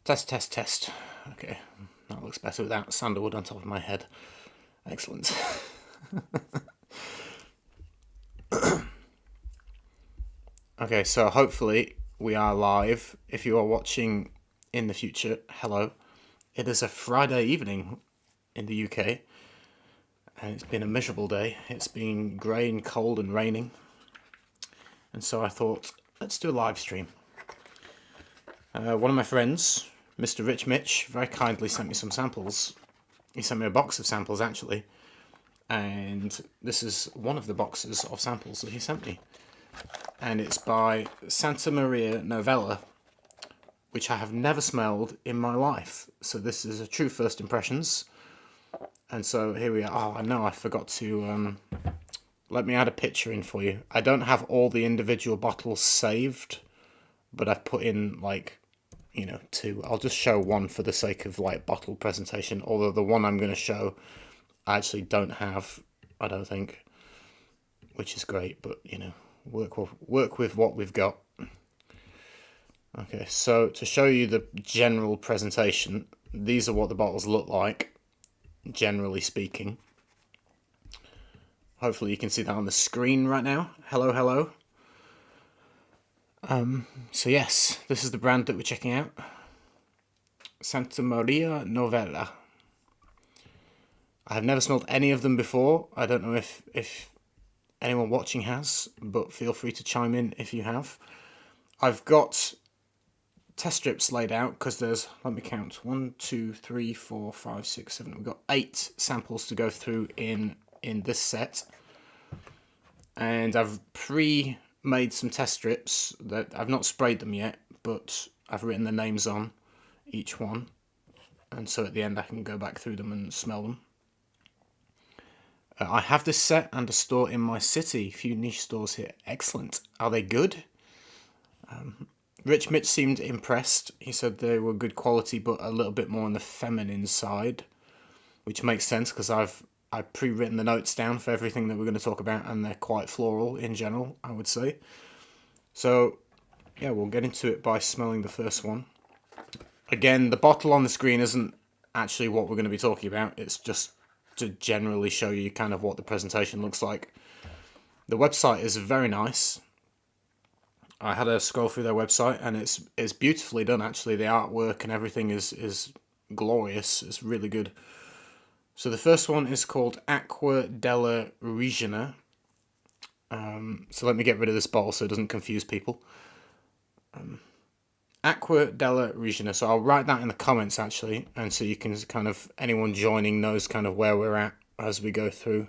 Test, test, test. Okay, that looks better without sandalwood on top of my head. Excellent. Okay, so hopefully we are live. If you are watching in the future, hello. It is a Friday evening in the UK, and it's been a miserable day. It's been grey and cold and raining, and so I thought, let's do a live stream. One of my friends, Mr. Rich Mitch, very kindly sent me some samples. He sent me a box of samples, actually, and this is one of the boxes of samples that he sent me. And it's by Santa Maria Novella, which I have never smelled in my life. So this is a true first impressions. And so here we are. Oh, I know I forgot to... let me add a picture in for you. I don't have all the individual bottles saved, but I've put in, like, you know, two. I'll just show one for the sake of, like, bottle presentation. Although the one I'm going to show, I actually don't have, I don't think. Which is great, but, you know, work with what we've got. Okay, so to show you the general presentation, these are what the bottles look like, generally speaking. Hopefully you can see that on the screen right now. Hello, hello. So yes, this is the brand that we're checking out. Santa Maria Novella. I have never smelled any of them before. I don't know if anyone watching has, but feel free to chime in if you have. I've got test strips laid out because there's, let me count, 1, 2, 3, 4, 5, 6, 7. We've got 8 samples to go through in this set. And I've pre-made some test strips that I've not sprayed them yet, but I've written the names on each one. And so at the end I can go back through them and smell them. I have this set and a store in my city. A few niche stores here. Excellent. Are they good? Rich Mitch seemed impressed. He said they were good quality, but a little bit more on the feminine side, which makes sense because I've pre-written the notes down for everything that we're going to talk about, and they're quite floral in general, I would say. So, yeah, we'll get into it by smelling the first one. Again, the bottle on the screen isn't actually what we're going to be talking about. It's just to generally show you kind of what the presentation looks like. The website is very nice. I had a scroll through their website, and it's beautifully done, actually. The artwork and everything is glorious. It's really good. So the first one is called Acqua Della Regina. So let me get rid of this bottle so it doesn't confuse people. Acqua Della Regina. So I'll write that in the comments, actually, and so you can kind of, anyone joining knows kind of where we're at as we go through.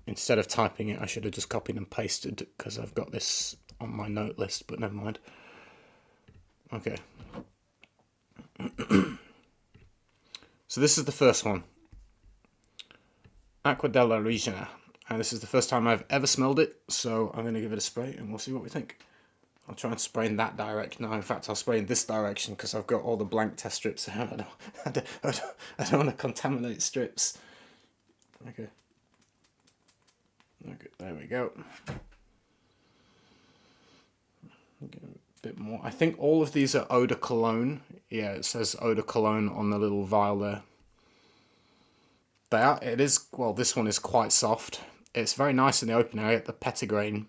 Instead of typing it, I should have just copied and pasted because I've got this on my note list, but never mind. Okay. So this is the first one. Acqua della Regina. And this is the first time I've ever smelled it, so I'm going to give it a spray and we'll see what we think. I'll try and spray in that direction. No, in fact, I'll spray in this direction because I've got all the blank test strips. I don't want to contaminate strips. Okay. Okay, there we go. Get a bit more. I think all of these are eau de cologne. Yeah, it says eau de cologne on the little vial there. They are. It is. Well, this one is quite soft. It's very nice in the opening. I get the petitgrain.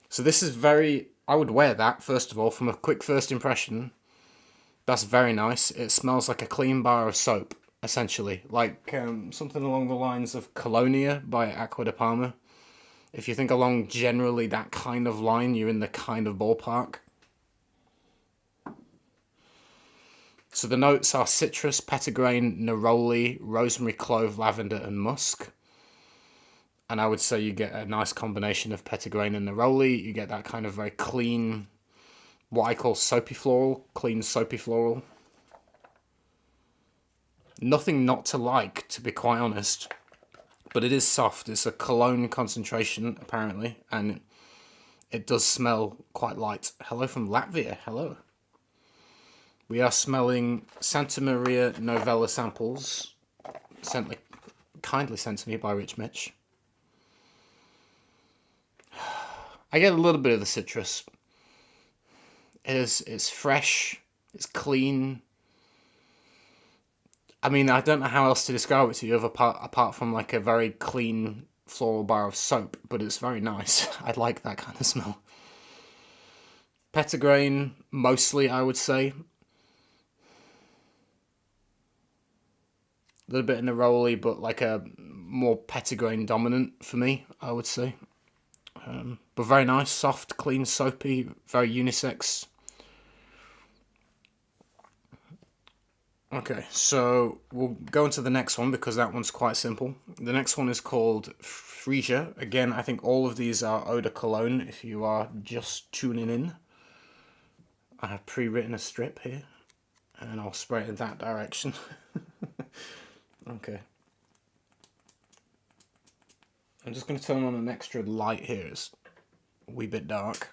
So this is very... I would wear that, first of all, from a quick first impression. That's very nice. It smells like a clean bar of soap, essentially. Like something along the lines of Colonia by Acqua di Parma. If you think along generally that kind of line, you're in the kind of ballpark. So the notes are citrus, petitgrain, neroli, rosemary, clove, lavender, and musk. And I would say you get a nice combination of petitgrain and neroli. You get that kind of very clean, what I call soapy floral, clean soapy floral. Nothing not to like, to be quite honest. But it is soft. It's a cologne concentration, apparently. And it does smell quite light. Hello from Latvia. Hello. We are smelling Santa Maria Novella samples, kindly sent to me by Rich Mitch. I get a little bit of the citrus. It's fresh, it's clean. I mean, I don't know how else to describe it to you apart from like a very clean floral bar of soap, but it's very nice. I like that kind of smell. Petitgrain, mostly, I would say. A little bit neroli, but like a more petitgrain dominant for me, I would say. But very nice, soft, clean, soapy, very unisex. Okay, so we'll go into the next one because that one's quite simple. The next one is called Fresia. Again, I think all of these are eau de cologne if you are just tuning in. I have pre-written a strip here and I'll spray it in that direction. Okay. I'm just going to turn on an extra light here. It's a wee bit dark.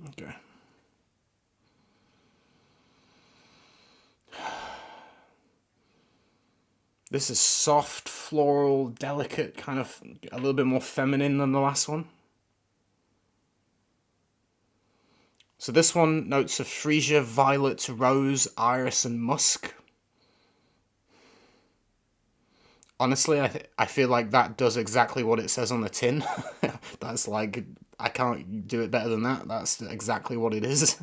Okay. This is soft, floral, delicate, kind of a little bit more feminine than the last one. So this one, notes of freesia, violet, rose, iris, and musk. Honestly, I feel like that does exactly what it says on the tin. That's like, I can't do it better than that. That's exactly what it is.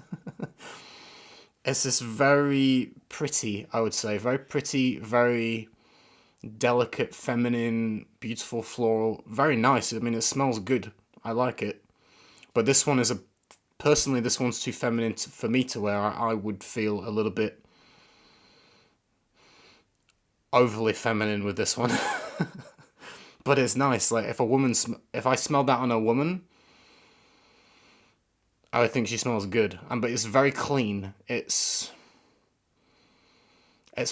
It's this very pretty, I would say, very pretty, very delicate, feminine, beautiful floral. Very nice. I mean, it smells good. I like it. But this one is personally, this one's too feminine for me to wear. I would feel a little bit overly feminine with this one. But it's nice. Like if I smelled that on a woman, I would think she smells good. But it's very clean. It's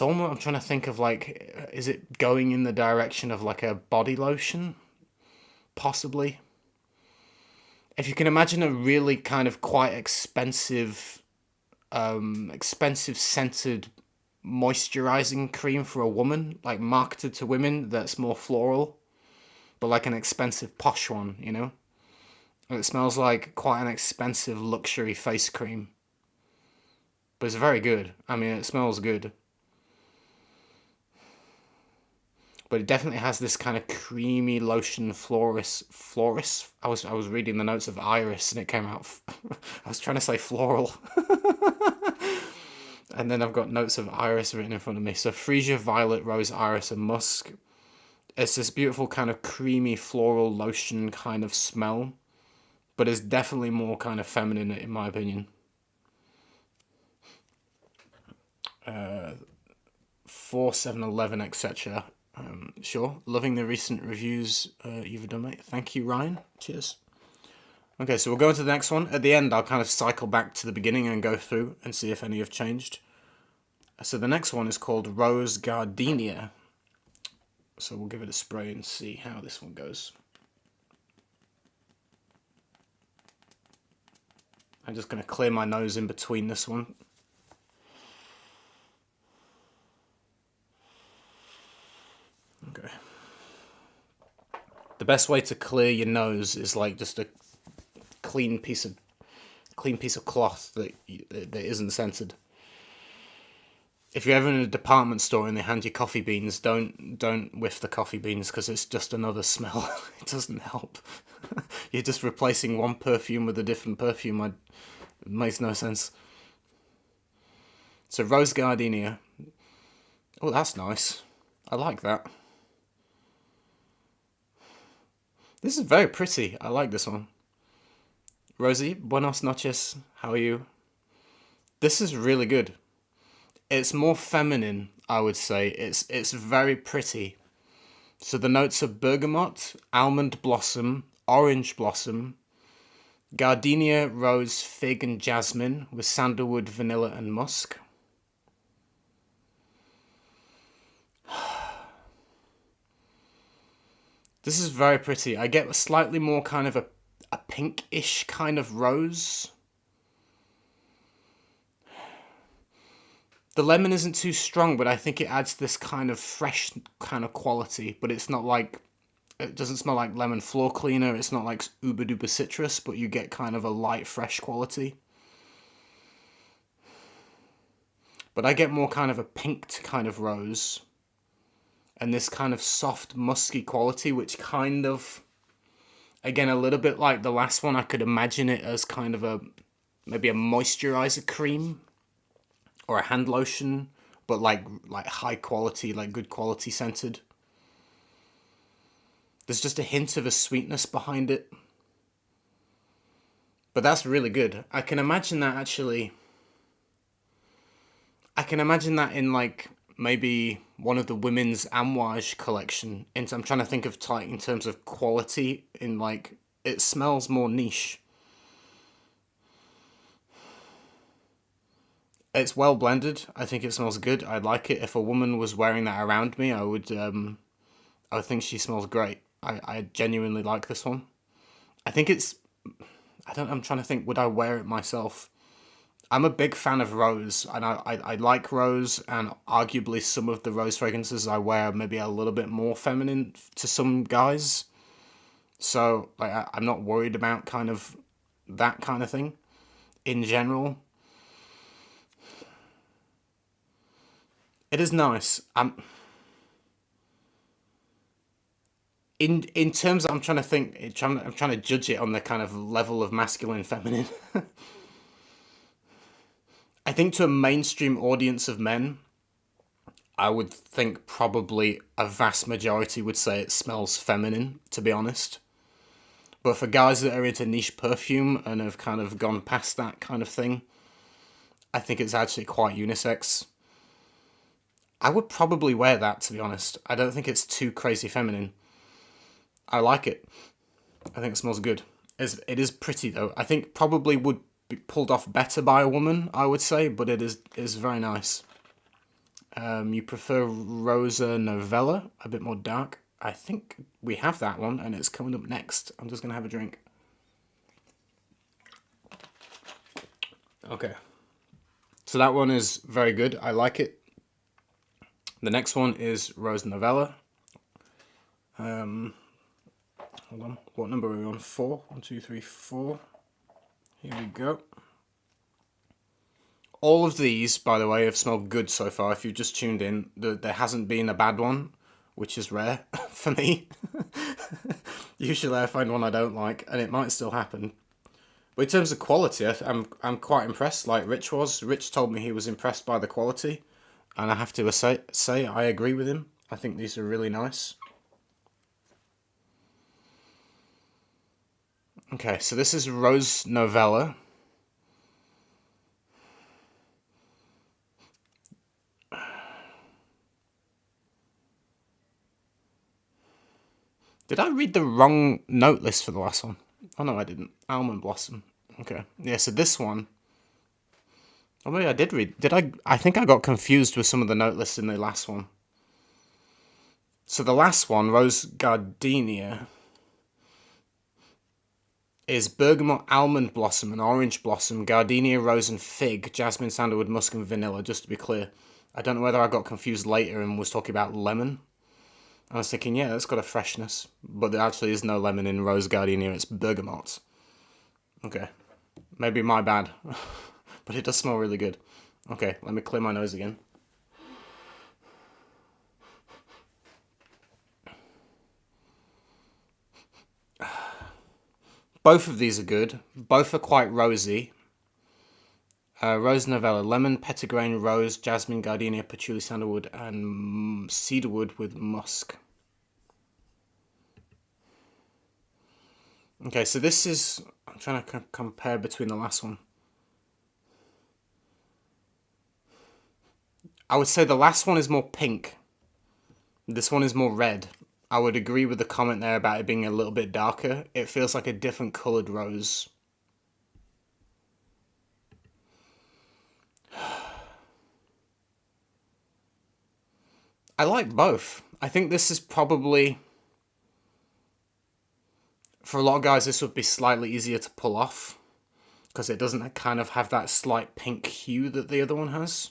almost, I'm trying to think of like, is it going in the direction of like a body lotion? Possibly. If you can imagine a really kind of quite expensive scented moisturizing cream for a woman, like marketed to women, that's more floral, but like an expensive posh one, you know? And it smells like quite an expensive luxury face cream. But it's very good. I mean, it smells good. But it definitely has this kind of creamy lotion florist. I was reading the notes of iris and it came out. I was trying to say floral. And then I've got notes of iris written in front of me. So freesia, violet, rose, iris, and musk. It's this beautiful kind of creamy floral lotion kind of smell. But it's definitely more kind of feminine in my opinion. 4, 7, 11, etc. Sure. Loving the recent reviews you've done, mate. Thank you, Ryan. Cheers. Okay, so we'll go into the next one. At the end, I'll kind of cycle back to the beginning and go through and see if any have changed. So the next one is called Rosa Gardenia. So we'll give it a spray and see how this one goes. I'm just going to clear my nose in between this one. Okay. The best way to clear your nose is like just a clean piece of cloth that isn't scented. If you're ever in a department store and they hand you coffee beans, don't whiff the coffee beans because it's just another smell. It doesn't help. You're just replacing one perfume with a different perfume. It makes no sense. So Rosa Gardenia. Oh, that's nice. I like that. This is very pretty. I like this one. Rosie, buenos noches. How are you? This is really good. It's more feminine, I would say. It's very pretty. So the notes are bergamot, almond blossom, orange blossom, gardenia, rose, fig, and jasmine with sandalwood, vanilla, and musk. This is very pretty. I get slightly more kind of a pinkish kind of rose. The lemon isn't too strong, but I think it adds this kind of fresh kind of quality, but it's not like It doesn't smell like lemon floor cleaner. It's not like uber duper citrus, but you get kind of a light, fresh quality. But I get more kind of a pinked kind of rose. And this kind of soft, musky quality, which kind of, again, a little bit like the last one, I could imagine it as kind of maybe a moisturizer cream or a hand lotion, but like high quality, like good quality scented. There's just a hint of a sweetness behind it. But that's really good. I can imagine that in like maybe one of the women's Amouage collection. And I'm trying to think of like in terms of quality, in like it smells more niche. It's well blended. I think it smells good. I'd like it if a woman was wearing that around me. I would think she smells great. I genuinely like this one. I think it's, I'm trying to think, would I wear it myself? I'm a big fan of rose, and I like rose, and arguably some of the rose fragrances I wear maybe a little bit more feminine to some guys. So like I'm not worried about kind of that kind of thing in general. It is nice. In terms of, I'm trying to think, I'm trying to judge it on the kind of level of masculine feminine. I think to a mainstream audience of men, I would think probably a vast majority would say it smells feminine, to be honest. But for guys that are into niche perfume and have kind of gone past that kind of thing, I think it's actually quite unisex. I would probably wear that, to be honest. I don't think it's too crazy feminine. I like it. I think it smells good. It is pretty, though. I think probably would be pulled off better by a woman, I would say, but it is very nice. You prefer Rosa Novella, a bit more dark. I think we have that one, and it's coming up next. I'm just going to have a drink. Okay. So that one is very good. I like it. The next one is Rosa Novella. Hold on. What number are we on? 4? 1, 2, 3, 4. Here we go. All of these, by the way, have smelled good so far. If you've just tuned in, there hasn't been a bad one, which is rare for me. Usually I find one I don't like, and it might still happen. But in terms of quality, I'm quite impressed, like Rich was. Rich told me he was impressed by the quality, and I have to say I agree with him. I think these are really nice. Okay, so this is Rosa Novella. Did I read the wrong note list for the last one? Oh no, I didn't. Almond Blossom. Okay. Yeah, so this one... Oh, maybe I did read... Did I... I think I got confused with some of the note lists in the last one. So the last one, Rosa Gardenia, is bergamot, almond blossom, and orange blossom, gardenia, rose, and fig, jasmine, sandalwood, musk, and vanilla, just to be clear. I don't know whether I got confused later and was talking about lemon. I was thinking, yeah, that's got a freshness. But there actually is no lemon in Rosa Gardenia, it's bergamot. Okay. Maybe my bad. But it does smell really good. Okay, let me clear my nose again. Both of these are good. Both are quite rosy. Rosa Novella, lemon, petitgrain, rose, jasmine, gardenia, patchouli, sandalwood, and cedarwood with musk. Okay, so this is... I'm trying to compare between the last one. I would say the last one is more pink. This one is more red. I would agree with the comment there about it being a little bit darker. It feels like a different coloured rose. I like both. I think this is probably... For a lot of guys, this would be slightly easier to pull off. Because it doesn't kind of have that slight pink hue that the other one has.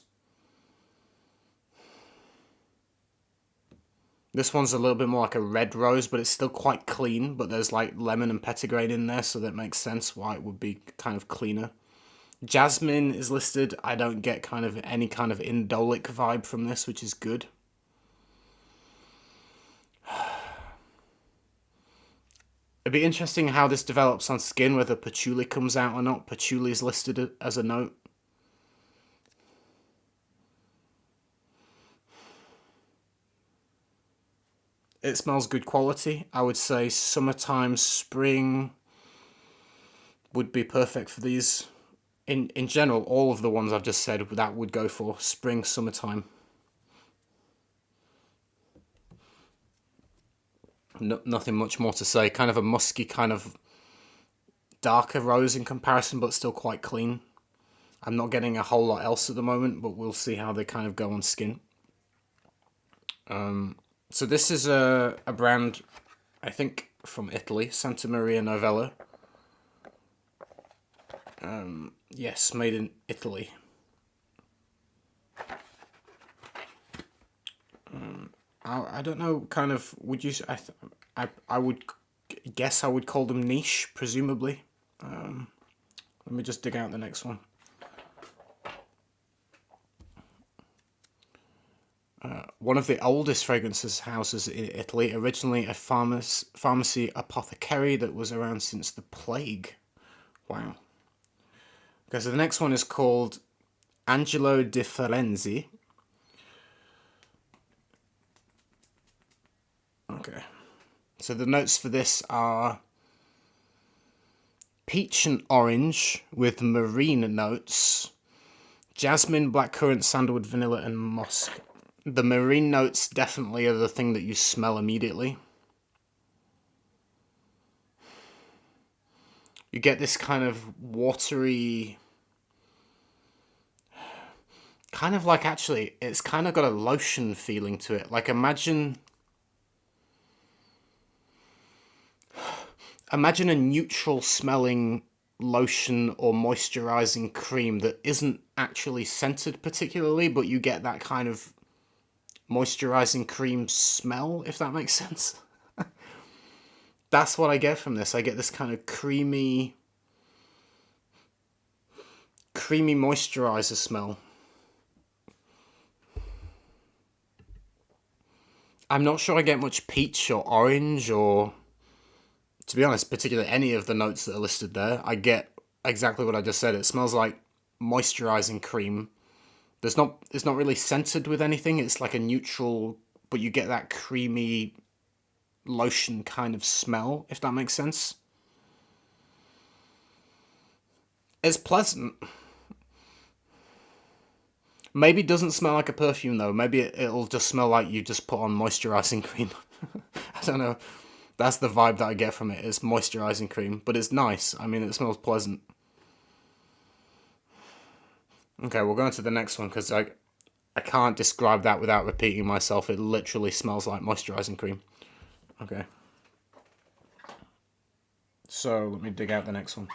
This one's a little bit more like a red rose, but it's still quite clean, but there's like lemon and petitgrain in there, so that makes sense why it would be kind of cleaner. Jasmine is listed. I don't get kind of any kind of indolic vibe from this, which is good. It'd be interesting how this develops on skin, whether patchouli comes out or not. Patchouli is listed as a note. It smells good quality. I would say summertime, spring would be perfect for these. In general, all of the ones I've just said, that would go for spring, summertime. Nothing much more to say. Kind of a musky, kind of darker rose in comparison, but still quite clean. I'm not getting a whole lot else at the moment, but we'll see how they kind of go on skin. So this is a brand, I think, from Italy, Santa Maria Novella. Yes, made in Italy. I don't know, kind of, would you, I would guess I would call them niche, presumably. Let me just dig out the next one. One of the oldest fragrances houses in Italy, originally a pharmacy apothecary that was around since the plague. Wow. Okay, so the next one is called Angeli Di Firenze. Okay. So the notes for this are peach and orange with marine notes, jasmine, blackcurrant, sandalwood, vanilla, and musk. The marine notes definitely are the thing that you smell immediately. You get this kind of watery, kind of like, actually, it's kind of got a lotion feeling to it. Like imagine a neutral smelling lotion or moisturizing cream that isn't actually scented particularly, but you get that kind of moisturizing cream smell, if that makes sense. That's what I get from this. I get this kind of creamy moisturizer smell. I'm not sure I get much peach or orange or, to be honest, particularly any of the notes that are listed there. I get exactly what I just said. It smells like moisturizing cream. It's not really scented with anything. It's like a neutral, but you get that creamy lotion kind of smell, if that makes sense. It's pleasant. Maybe it doesn't smell like a perfume though. Maybe it'll just smell like you just put on moisturizing cream. I don't know. That's the vibe that I get from it. It's moisturizing cream, but it's nice. I mean, it smells pleasant. Okay, we'll go on to the next one because I can't describe that without repeating myself. It literally smells like moisturizing cream. Okay. So let me dig out the next one.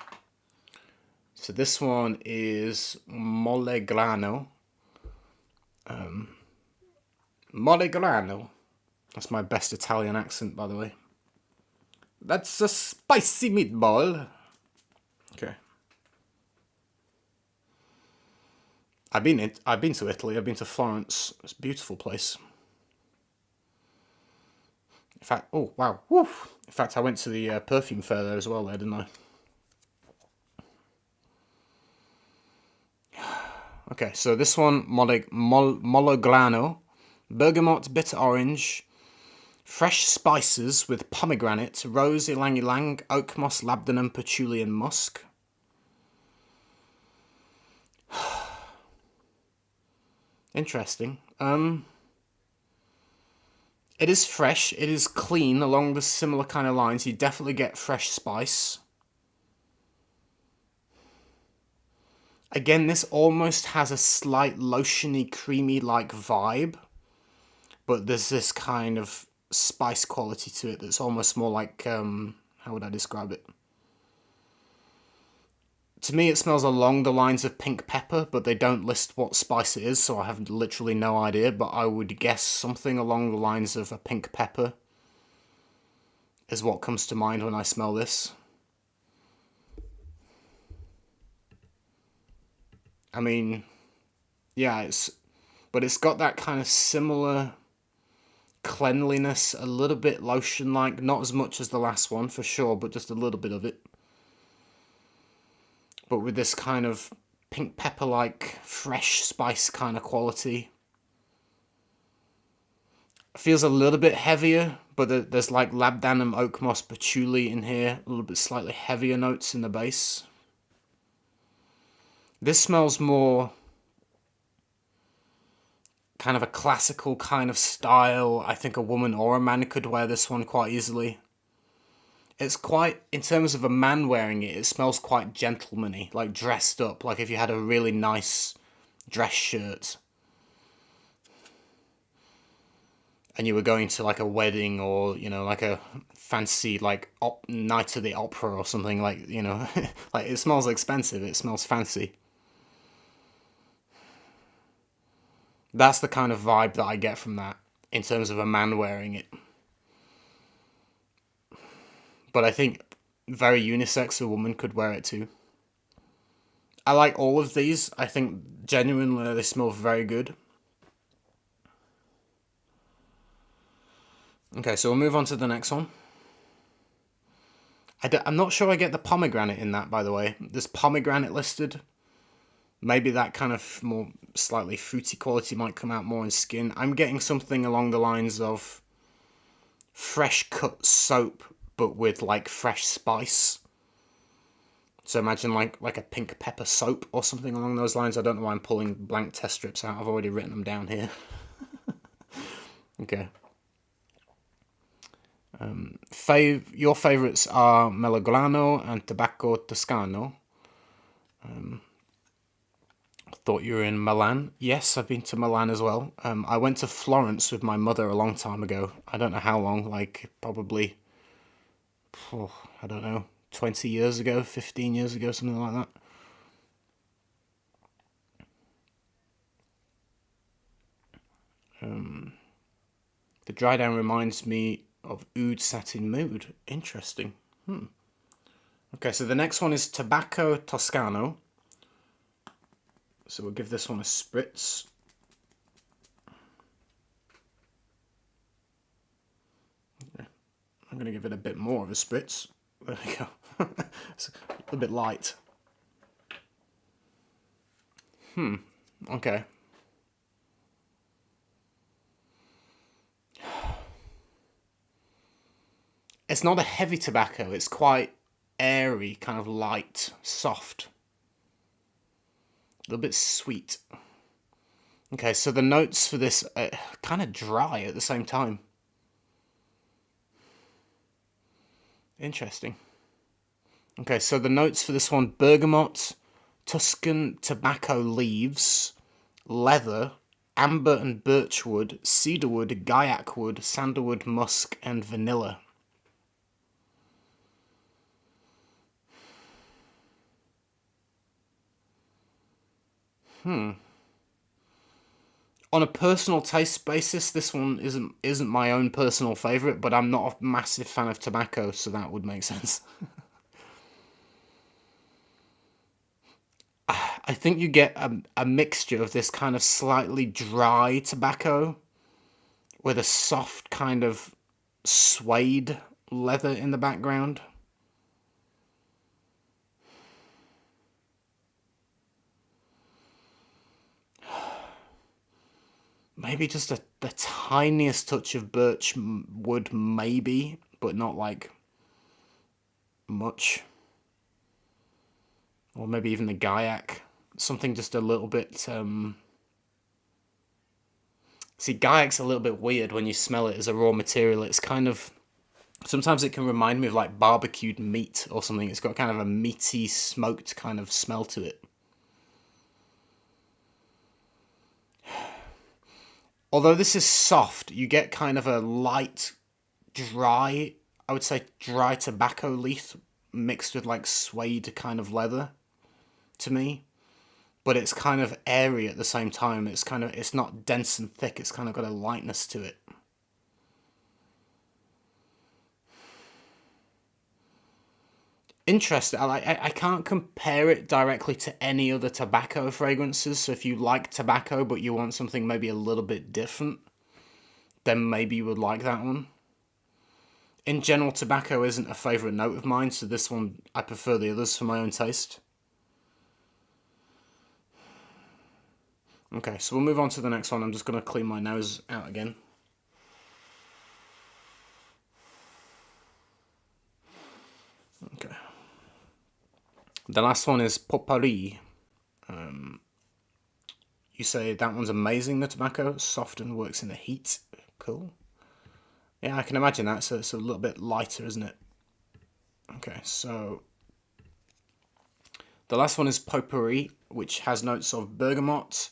So this one is Melograno. Melograno. That's my best Italian accent, by the way. That's a spicy meatball. Okay. I've been to Italy. I've been to Florence. It's a beautiful place. In fact, oh wow, woo! In fact, I went to the perfume fair there as well. There, didn't I? Okay, so this one, Melograno, bergamot, bitter orange, fresh spices with pomegranate, rose, ylang ylang, oak moss, labdanum, patchouli, and musk. Interesting. It is fresh. It is clean along the similar kind of lines. You definitely get fresh spice. Again, this almost has a slight lotiony, creamy-like vibe, but there's this kind of spice quality to it that's almost more like, how would I describe it? To me, it smells along the lines of pink pepper, but they don't list what spice it is, so I have literally no idea, but I would guess something along the lines of a pink pepper is what comes to mind when I smell this. I mean, yeah, but it's got that kind of similar cleanliness, a little bit lotion-like, not as much as the last one for sure, but just a little bit of it. But with this kind of pink pepper-like, fresh spice kind of quality. It feels a little bit heavier, but there's like labdanum, oak moss, patchouli in here, a little bit slightly heavier notes in the base. This smells more kind of a classical kind of style. I think a woman or a man could wear this one quite easily. It's quite, in terms of a man wearing it, it smells quite gentleman-y, like dressed up, like if you had a really nice dress shirt and you were going to like a wedding or, you know, like a fancy like night of the opera or something, like, you know, like it smells expensive, it smells fancy. That's the kind of vibe that I get from that in terms of a man wearing it. But I think very unisex, a woman could wear it too. I like all of these. I think genuinely they smell very good. Okay, so we'll move on to the next one. I'm not sure I get the pomegranate in that, by the way. There's pomegranate listed. Maybe that kind of more slightly fruity quality might come out more in skin. I'm getting something along the lines of fresh cut soap, but with like fresh spice. So imagine like a pink pepper soap or something along those lines. I don't know why I'm pulling blank test strips out. I've already written them down here. Okay. Your favourites are Melograno and Tabacco Toscano. Thought you were in Milan. Yes, I've been to Milan as well. I went to Florence with my mother a long time ago. I don't know how long, like probably, I don't know, 20 years ago, 15 years ago, something like that. The dry down reminds me of Oud Satin Mood. Interesting. Okay, so the next one is Tabacco Toscano. So we'll give this one a spritz. Okay. I'm going to give it a bit more of a spritz. There we go. It's a little bit light. Okay. It's not a heavy tobacco. It's quite airy, kind of light, soft. A little bit sweet. Okay, so the notes for this are kind of dry at the same time. Interesting. Okay, so the notes for this one: bergamot, Tuscan tobacco leaves, leather, amber and birchwood, cedarwood, gaiac wood, sandalwood, musk, and vanilla. On a personal taste basis, this one isn't my own personal favourite, but I'm not a massive fan of tobacco, so that would make sense. I think you get a mixture of this kind of slightly dry tobacco with a soft kind of suede leather in the background. Maybe just the tiniest touch of birch wood, maybe, but not like much. Or maybe even the gaiac. Something just a little bit... See, gaiac's a little bit weird when you smell it as a raw material. It's kind of... Sometimes it can remind me of like barbecued meat or something. It's got kind of a meaty, smoked kind of smell to it. Although this is soft, you get kind of a light, dry, I would say dry tobacco leaf mixed with like suede kind of leather. to me, but it's kind of airy at the same time. It's not dense and thick. It's kind of got a lightness to it. Interesting. I can't compare it directly to any other tobacco fragrances. So if you like tobacco but you want something maybe a little bit different, then maybe you would like that one. In general, tobacco isn't a favourite note of mine, so this one, I prefer the others for my own taste. Okay, so we'll move on to the next one. I'm just going to clean my nose out again. Okay. The last one is Pourri. You say that one's amazing, the tobacco. Soft and works in the heat. Cool. Yeah, I can imagine that. So it's a little bit lighter, isn't it? Okay, so the last one is Pourri, which has notes of bergamot,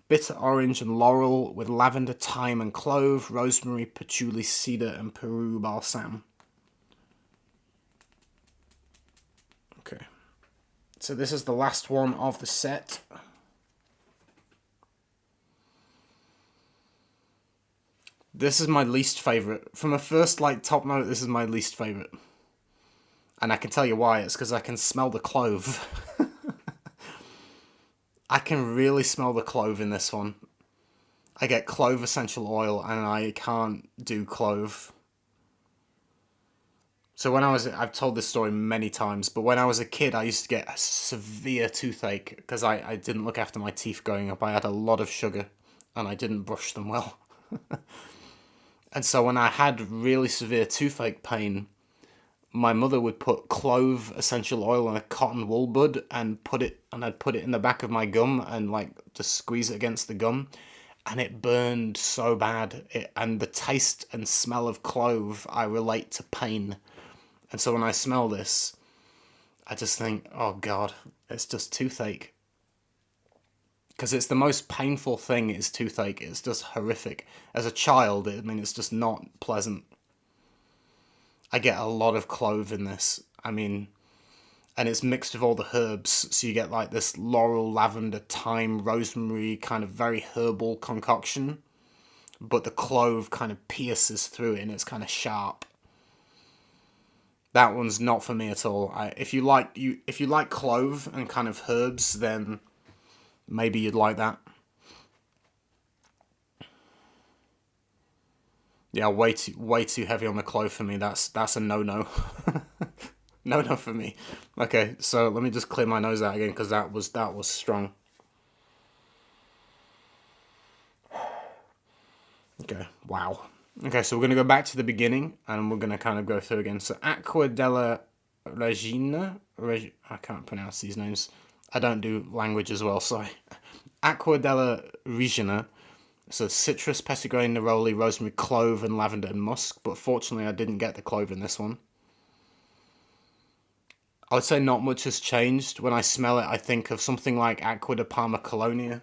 bitter orange and laurel with lavender, thyme and clove, rosemary, patchouli, cedar and Peru balsam. Okay, so this is the last one of the set. This is my least favourite. From a first, top note, this is my least favourite. And I can tell you why. It's because I can smell the clove. I can really smell the clove in this one. I get clove essential oil, and I can't do clove. So I've told this story many times, but when I was a kid, I used to get a severe toothache because I didn't look after my teeth growing up. I had a lot of sugar, and I didn't brush them well. And so when I had really severe toothache pain, my mother would put clove essential oil in a cotton wool bud and I'd put it in the back of my gum and just squeeze it against the gum, and it burned so bad. And the taste and smell of clove, I relate to pain. And so when I smell this, I just think, oh God, it's just toothache. Because it's the most painful thing is toothache. It's just horrific. As a child, it's just not pleasant. I get a lot of clove in this. And it's mixed with all the herbs. So you get this laurel, lavender, thyme, rosemary, kind of very herbal concoction. But the clove kind of pierces through it and it's kind of sharp. That one's not for me at all. If you like clove and kind of herbs, then maybe you'd like that. Yeah, way too heavy on the clove for me. That's a no-no. No for me. Okay, so let me just clear my nose out again because that was strong. Okay, wow. Okay, so we're going to go back to the beginning and we're going to kind of go through again. So Acqua Della Regina. I can't pronounce these names. I don't do language as well, sorry. Acqua Della Regina. So citrus, petitgrain, neroli, rosemary, clove, and lavender and musk. But fortunately, I didn't get the clove in this one. I would say not much has changed. When I smell it, I think of something like Acqua di Parma Colonia.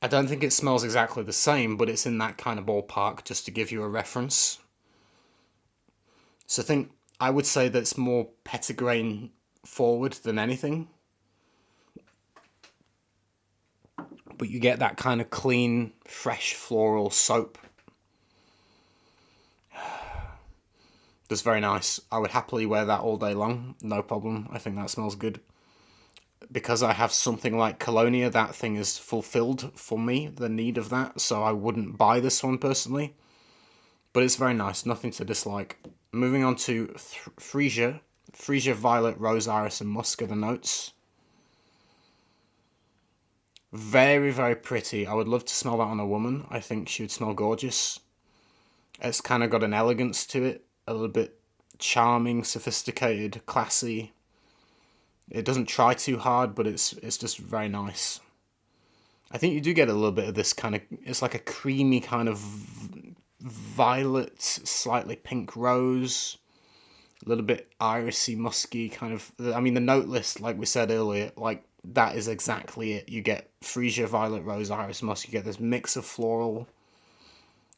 I don't think it smells exactly the same, but it's in that kind of ballpark, just to give you a reference. So I would say that's more petitgrain forward than anything. But you get that kind of clean, fresh floral soap. That's very nice. I would happily wear that all day long. No problem. I think that smells good. Because I have something like Colonia, that thing is fulfilled for me, the need of that. So I wouldn't buy this one personally. But it's very nice. Nothing to dislike. Moving on to Fresia. Fresia, violet, rose, iris, and musk are the notes. Very, very pretty. I would love to smell that on a woman. I think she would smell gorgeous. It's kind of got an elegance to it. A little bit charming, sophisticated, classy. It doesn't try too hard, but it's just very nice. I think you do get a little bit of this kind of... It's like a creamy kind of violet, slightly pink rose. A little bit irisy, musky kind of... the note list, like we said earlier, that is exactly it. You get freesia, violet, rose, iris, musk. You get this mix of floral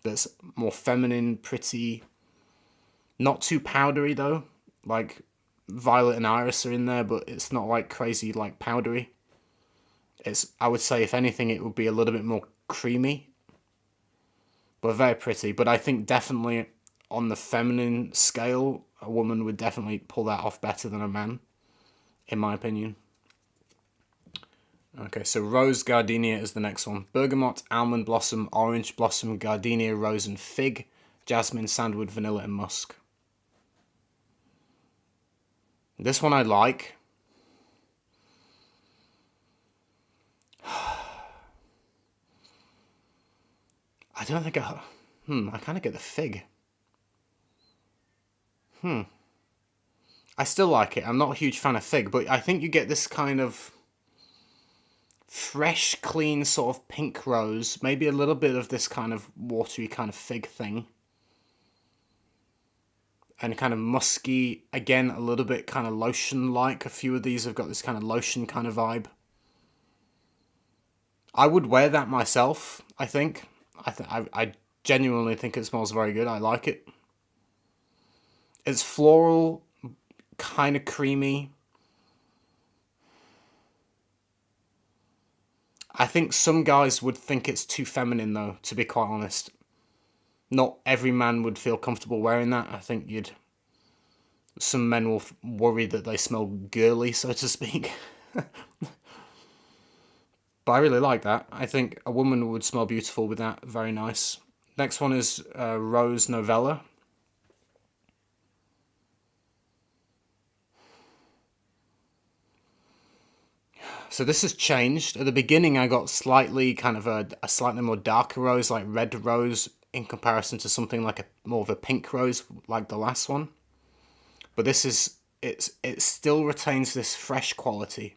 that's more feminine, pretty, not too powdery though. violet and iris are in there, but it's not like crazy, like powdery. I would say, if anything, it would be a little bit more creamy, but very pretty. But I think definitely on the feminine scale, a woman would definitely pull that off better than a man, in my opinion. Okay, so Rose Gardenia is the next one. Bergamot, almond blossom, orange blossom, gardenia, rose and fig, jasmine, sandalwood, vanilla and musk. This one I like. I don't think I kind of get the fig. I still like it. I'm not a huge fan of fig, but I think you get this kind of fresh, clean sort of pink rose. Maybe a little bit of this kind of watery kind of fig thing. And kind of musky. Again, a little bit kind of lotion-like. A few of these have got this kind of lotion kind of vibe. I would wear that myself, I think. I genuinely think it smells very good. I like it. It's floral, kind of creamy. I think some guys would think it's too feminine, though, to be quite honest. Not every man would feel comfortable wearing that. I think some men will worry that they smell girly, so to speak. But I really like that. I think a woman would smell beautiful with that. Very nice. Next one is Rosa Novella. So this has changed. At the beginning, I got slightly kind of a slightly more darker rose, like red rose, in comparison to something like more of a pink rose, like the last one. But this is it still retains this fresh quality.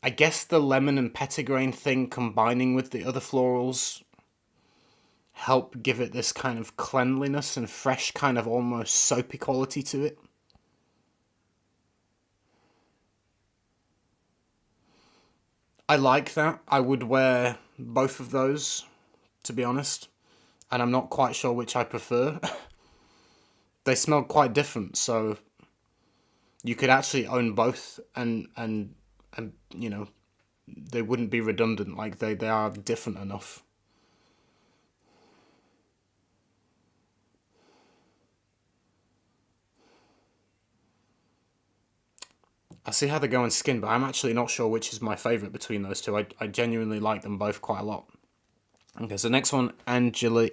I guess the lemon and petitgrain thing combining with the other florals help give it this kind of cleanliness and fresh kind of almost soapy quality to it. I like that. I would wear both of those, to be honest. And I'm not quite sure which I prefer. They smell quite different, so you could actually own both and they wouldn't be redundant. Like they are different enough. I see how they go on skin, but I'm actually not sure which is my favourite between those two. I genuinely like them both quite a lot. Okay, so next one, Angeli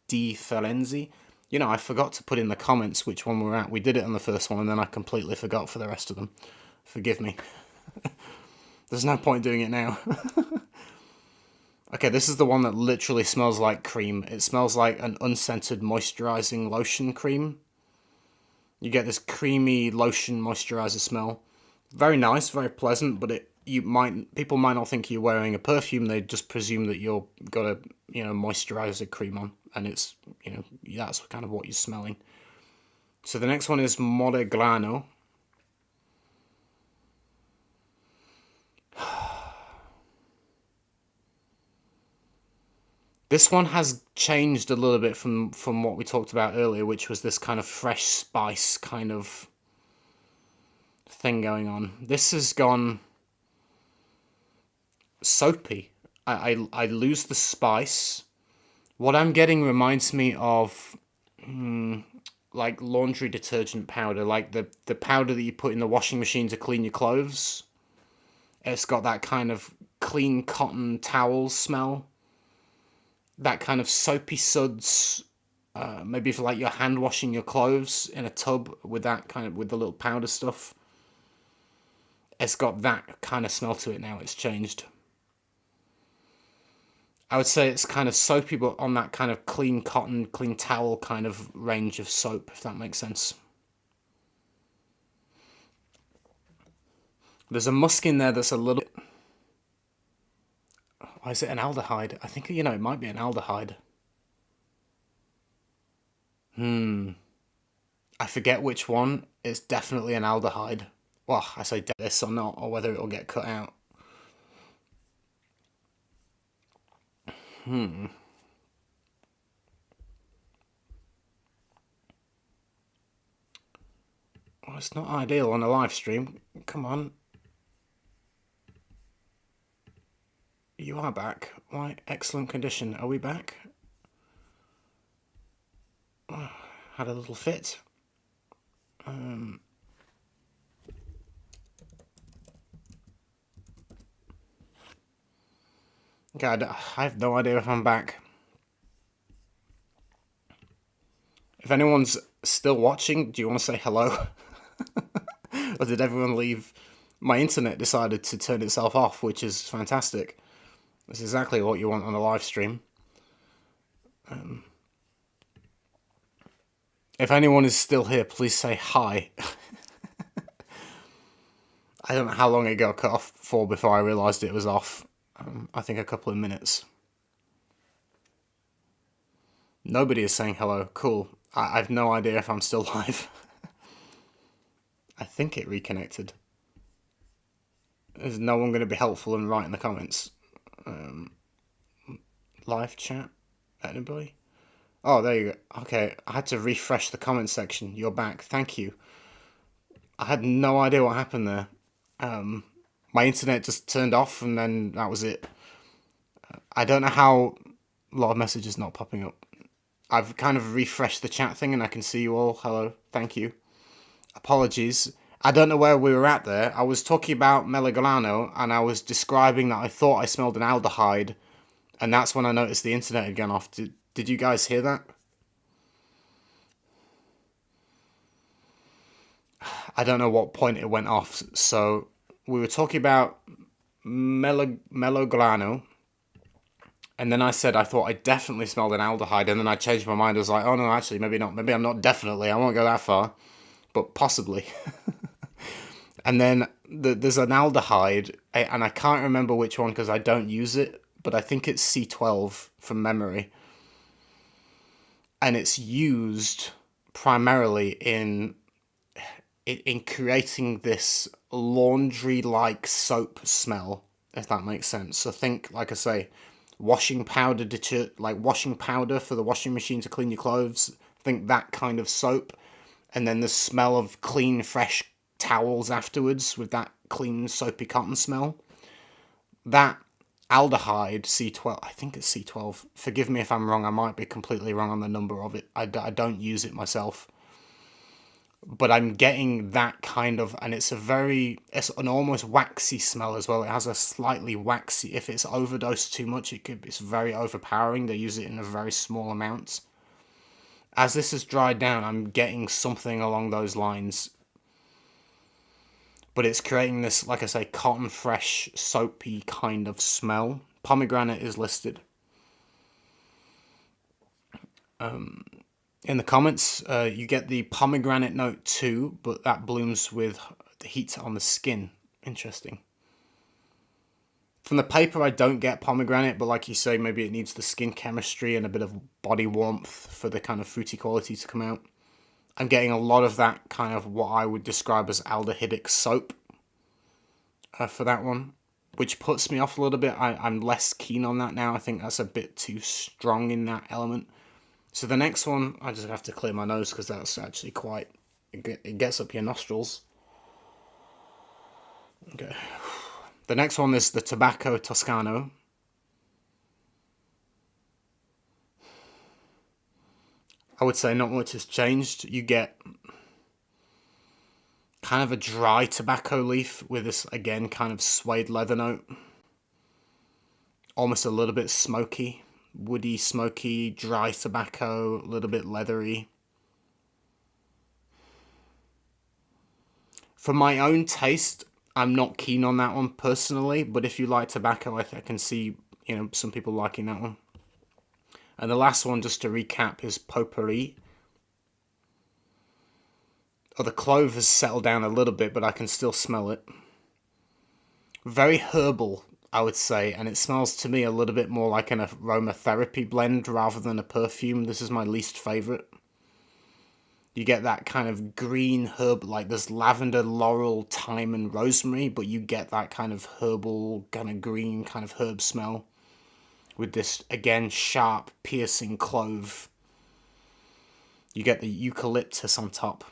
Di Firenze. I forgot to put in the comments which one we're at. We did it on the first one, and then I completely forgot for the rest of them. Forgive me. There's no point doing it now. Okay, this is the one that literally smells like cream. It smells like an unscented moisturizing lotion cream. You get this creamy lotion moisturizer smell. Very nice, very pleasant, but people might not think you're wearing a perfume. They just presume that you've got a moisturizer cream on, and it's that's kind of what you're smelling. So the next one is Melograno. This one has changed a little bit from what we talked about earlier, which was this kind of fresh spice kind of thing going on. This has gone soapy. I lose the spice. What I'm getting reminds me of like laundry detergent powder, like the powder that you put in the washing machine to clean your clothes. It's got that kind of clean cotton towel smell. That kind of soapy suds, maybe for like your hand washing your clothes in a tub with that kind of, with the little powder stuff. It's got that kind of smell to it now. It's changed. I would say it's kind of soapy, but on that kind of clean cotton, clean towel kind of range of soap, if that makes sense. There's a musk in there that's a little... Oh, is it an aldehyde? I think, it might be an aldehyde. I forget which one. It's definitely an aldehyde. Well, I say this or not, or whether it'll get cut out. Well, it's not ideal on a live stream. Come on. You are back. Why? Excellent condition. Are we back? Oh, had a little fit. God, I have no idea if I'm back. If anyone's still watching, do you want to say hello? Or did everyone leave? My internet decided to turn itself off, which is fantastic. That's exactly what you want on a live stream. If anyone is still here, please say hi. I don't know how long it got cut off for before I realised it was off. I think a couple of minutes. Nobody is saying hello. Cool. I've no idea if I'm still live. I think it reconnected. Is no one going to be helpful and write in the comments? Live chat? Anybody? Oh, there you go. Okay, I had to refresh the comment section. You're back. Thank you. I had no idea what happened there. My internet just turned off and then that was it. I don't know how a lot of messages not popping up. I've kind of refreshed the chat thing and I can see you all. Hello. Thank you. Apologies. I don't know where we were at there. I was talking about Melograno and I was describing that I thought I smelled an aldehyde, and that's when I noticed the internet had gone off. Did you guys hear that? I don't know what point it went off. So we were talking about Melograno, and then I said I thought I definitely smelled an aldehyde, and then I changed my mind. I was like, oh no, actually, maybe not. Maybe I'm not definitely. I won't go that far, but possibly. And then there's an aldehyde, and I can't remember which one because I don't use it, but I think it's C12 from memory. And it's used primarily in creating this laundry-like soap smell, if that makes sense. So think, like I say, washing powder, like washing powder for the washing machine to clean your clothes. Think that kind of soap. And then the smell of clean, fresh towels afterwards with that clean, soapy cotton smell. That aldehyde, C12, I think it's C12. Forgive me if I'm wrong, I might be completely wrong on the number of it. I don't use it myself. But I'm getting that kind of, and it's an almost waxy smell as well. It has a slightly waxy, if it's overdosed too much, it's very overpowering. They use it in a very small amount. As this has dried down, I'm getting something along those lines. But it's creating this, like I say, cotton fresh, soapy kind of smell. Pomegranate is listed. In the comments, you get the pomegranate note too, but that blooms with the heat on the skin. Interesting. From the paper, I don't get pomegranate, but like you say, maybe it needs the skin chemistry and a bit of body warmth for the kind of fruity quality to come out. I'm getting a lot of that kind of what I would describe as aldehydic soap for that one, which puts me off a little bit. I'm less keen on that now. I think that's a bit too strong in that element. So the next one, I just have to clear my nose because that's actually quite, it gets up your nostrils. Okay. The next one is the Tobacco Toscano. I would say not much has changed. You get kind of a dry tobacco leaf with this, again, kind of suede leather note. Almost a little bit smoky. Woody, smoky, dry tobacco, a little bit leathery. For my own taste, I'm not keen on that one personally, but if you like tobacco, I can see, some people liking that one. And the last one, just to recap, is Pourri. Oh, the clove has settled down a little bit, but I can still smell it. Very herbal, I would say, and it smells to me a little bit more like an aromatherapy blend rather than a perfume. This is my least favourite. You get that kind of green herb, like there's lavender, laurel, thyme, and rosemary, but you get that kind of herbal, kind of green, kind of herb smell. with this, again, sharp, piercing clove. You get the eucalyptus on top.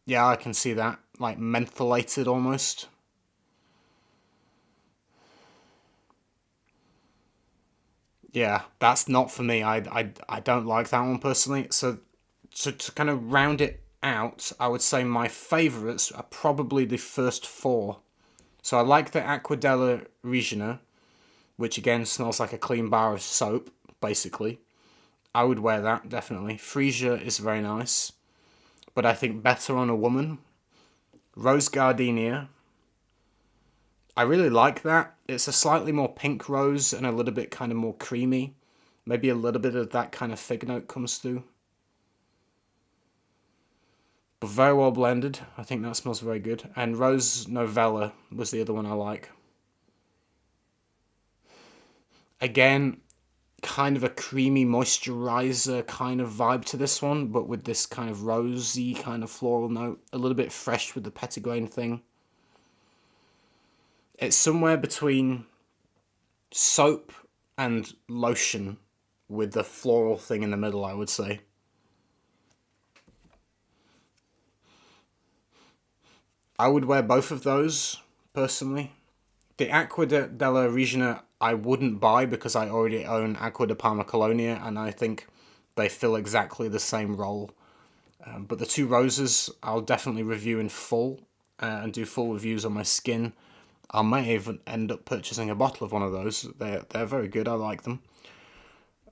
Yeah, I can see that. Like mentholated almost. Yeah, that's not for me. I don't like that one personally. So to kind of round it out, I would say my favourites are probably the first four. So I like the Acqua Della Regina, which again smells like a clean bar of soap, basically. I would wear that, definitely. Fresia is very nice, but I think better on a woman. Rosa Gardenia, I really like that. It's a slightly more pink rose and a little bit kind of more creamy. Maybe a little bit of that kind of fig note comes through. But very well blended. I think that smells very good. And Rosa Novella was the other one I like. Again, kind of a creamy moisturizer kind of vibe to this one, but with this kind of rosy kind of floral note. A little bit fresh with the petitgrain thing. It's somewhere between soap and lotion with the floral thing in the middle, I would say. I would wear both of those, personally. The Acqua della Regina I wouldn't buy because I already own Acqua di Parma Colonia, and I think they fill exactly the same role. But the two roses I'll definitely review in full and do full reviews on my skin. I may even end up purchasing a bottle of one of those. They're very good, I like them.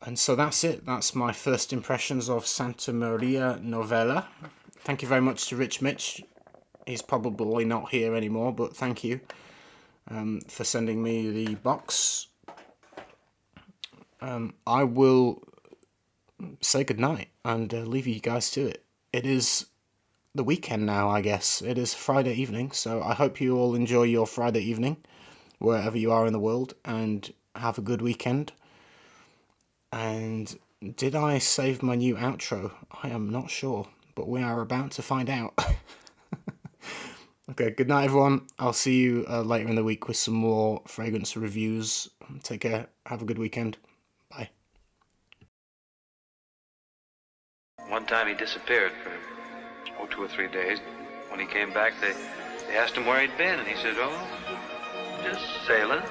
And so that's it. That's my first impressions of Santa Maria Novella. Thank you very much to Rich Mitch. He's probably not here anymore, but thank you for sending me the box. I will say goodnight and leave you guys to it. It is the weekend now, I guess. It is Friday evening, so I hope you all enjoy your Friday evening, wherever you are in the world, and have a good weekend. And did I save my new outro? I am not sure, but we are about to find out. Okay, good night, everyone. I'll see you later in the week with some more fragrance reviews. Take care. Have a good weekend. Bye. One time he disappeared for 2 or 3 days. When he came back, they asked him where he'd been, and he said, "Oh, just sailing."